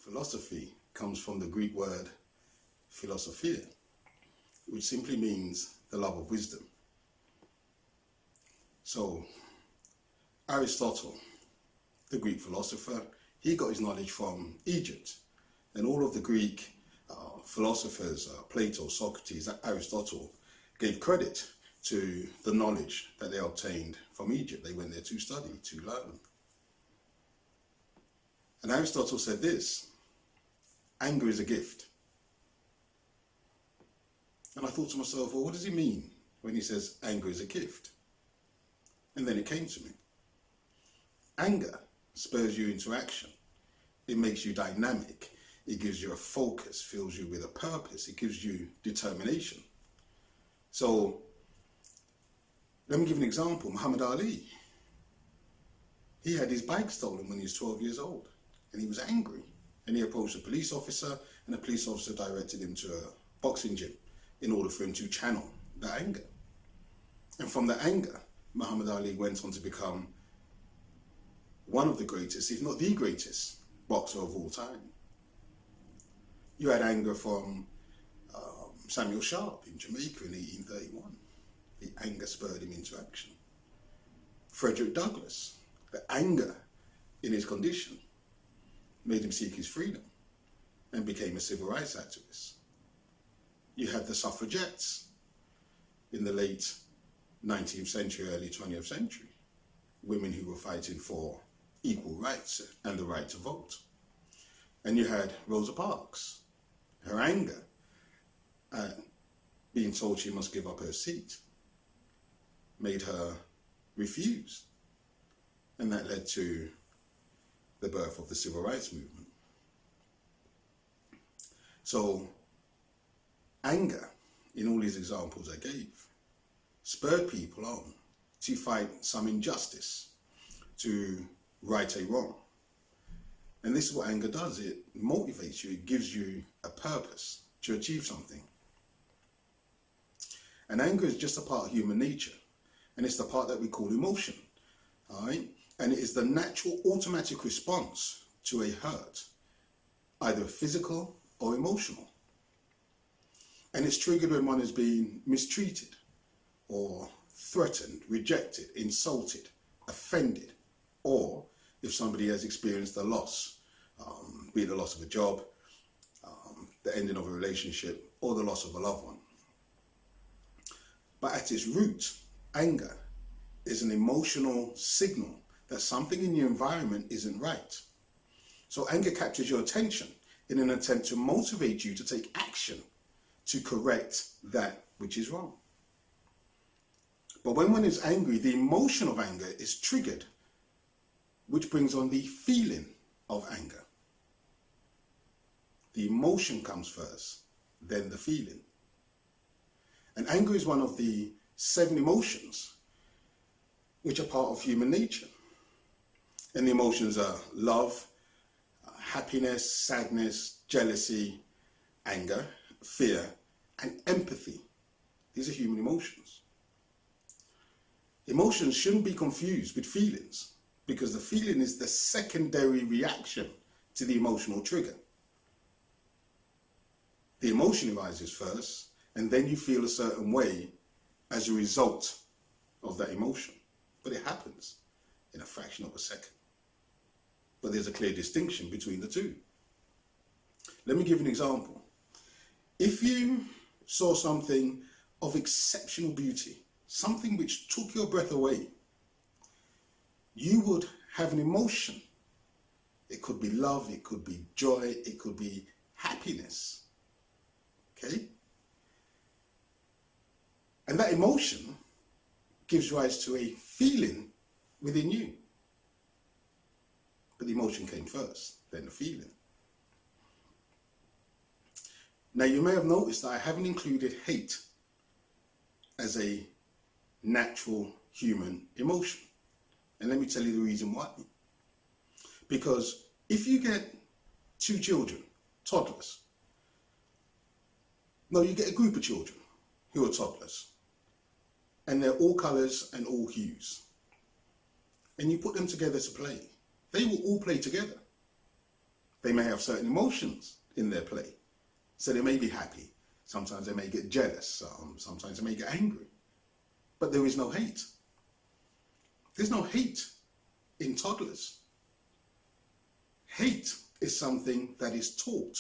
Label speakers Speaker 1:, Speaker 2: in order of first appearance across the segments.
Speaker 1: Philosophy comes from the Greek word philosophia, which simply means the love of wisdom. So Aristotle, the Greek philosopher, he got his knowledge from Egypt, and all of the Greek philosophers, Plato, Socrates, Aristotle, gave credit to the knowledge that they obtained from Egypt. They went there to study, to learn. And Aristotle said this: anger is a gift. And I thought to myself, well, what does he mean when he says anger is a gift? And then it came to me. Anger spurs you into action. It makes you dynamic. It gives you a focus, fills you with a purpose. It gives you determination. So let me give an example. Muhammad Ali, he had his bike stolen when he was 12 years old, and he was angry. And he approached a police officer, and the police officer directed him to a boxing gym in order for him to channel that anger. And from that anger, Muhammad Ali went on to become one of the greatest, if not the greatest, boxer of all time. You had anger from Samuel Sharp in Jamaica in 1831. The anger spurred him into action. Frederick Douglass, the anger in his condition made him seek his freedom and became a civil rights activist. You had the suffragettes in the late 19th century, early 20th century, women who were fighting for equal rights and the right to vote. And you had Rosa Parks, her anger at being told she must give up her seat made her refuse. And that led to the birth of the civil rights movement. So anger, in all these examples I gave, spurred people on to fight some injustice, to right a wrong. And this is what anger does. It motivates you. It gives you a purpose to achieve something. And anger is just a part of human nature. And it's the part that we call emotion. All right? And it is the natural automatic response to a hurt, either physical or emotional. And it's triggered when one is being mistreated or threatened, rejected, insulted, offended, or if somebody has experienced a loss, be it the loss of a job, the ending of a relationship, or the loss of a loved one. But at its root, anger is an emotional signal that something in your environment isn't right. So anger captures your attention in an attempt to motivate you to take action to correct that which is wrong. But when one is angry, the emotion of anger is triggered, which brings on the feeling of anger. The emotion comes first, then the feeling. And anger is one of the 7 emotions which are part of human nature. And the emotions are love, happiness, sadness, jealousy, anger, fear, and empathy. These are human emotions. Emotions shouldn't be confused with feelings, because the feeling is the secondary reaction to the emotional trigger. The emotion arises first, and then you feel a certain way as a result of that emotion. But it happens in a fraction of a second. But there's a clear distinction between the two. Let me give you an example. If you saw something of exceptional beauty, something which took your breath away, you would have an emotion. It could be love, it could be joy, it could be happiness. Okay? And that emotion gives rise to a feeling within you. But the emotion came first, then the feeling. Now you may have noticed that I haven't included hate as a natural human emotion. And let me tell you the reason why. Because if you get 2 children, toddlers, no, you get a group of children who are toddlers, and they're all colours and all hues, and you put them together to play, they will all play together. They may have certain emotions in their play. So they may be happy. Sometimes they may get jealous. Sometimes they may get angry. But there is no hate. There's no hate in toddlers. Hate is something that is taught.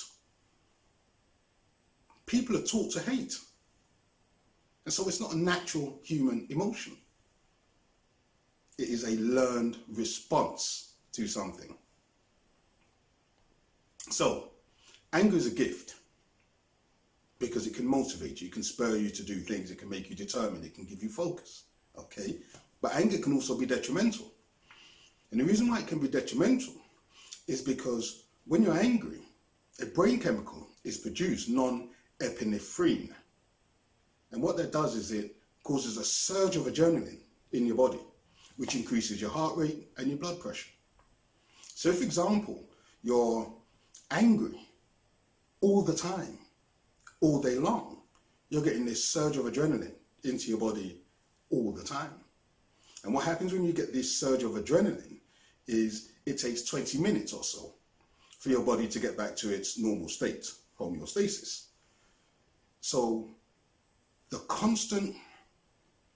Speaker 1: People are taught to hate. And so it's not a natural human emotion. It is a learned response to something. So, anger is a gift because it can motivate you, it can spur you to do things, it can make you determined, it can give you focus, okay? But anger can also be detrimental. And the reason why it can be detrimental is because when you're angry, a brain chemical is produced, non-epinephrine. And what that does is it causes a surge of adrenaline in your body, which increases your heart rate and your blood pressure. So if, for example, you're angry all the time, all day long, you're getting this surge of adrenaline into your body all the time. And what happens when you get this surge of adrenaline is it takes 20 minutes or so for your body to get back to its normal state, homeostasis. So the constant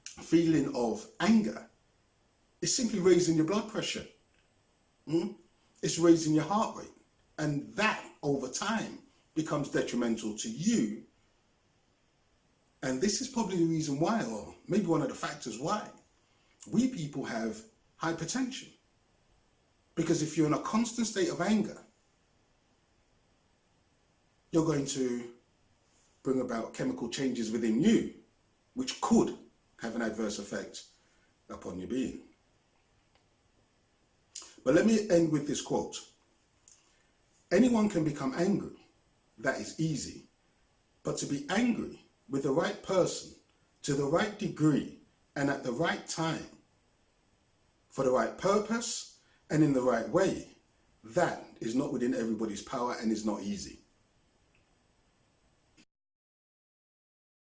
Speaker 1: feeling of anger is simply raising your blood pressure. It's raising your heart rate. And that, over time, becomes detrimental to you. And this is probably the reason why, or maybe one of the factors why, we people have hypertension. Because if you're in a constant state of anger, you're going to bring about chemical changes within you, which could have an adverse effect upon your being. But let me end with this quote. Anyone can become angry. That is easy. But to be angry with the right person, to the right degree, and at the right time, for the right purpose, and in the right way, that is not within everybody's power and is not easy.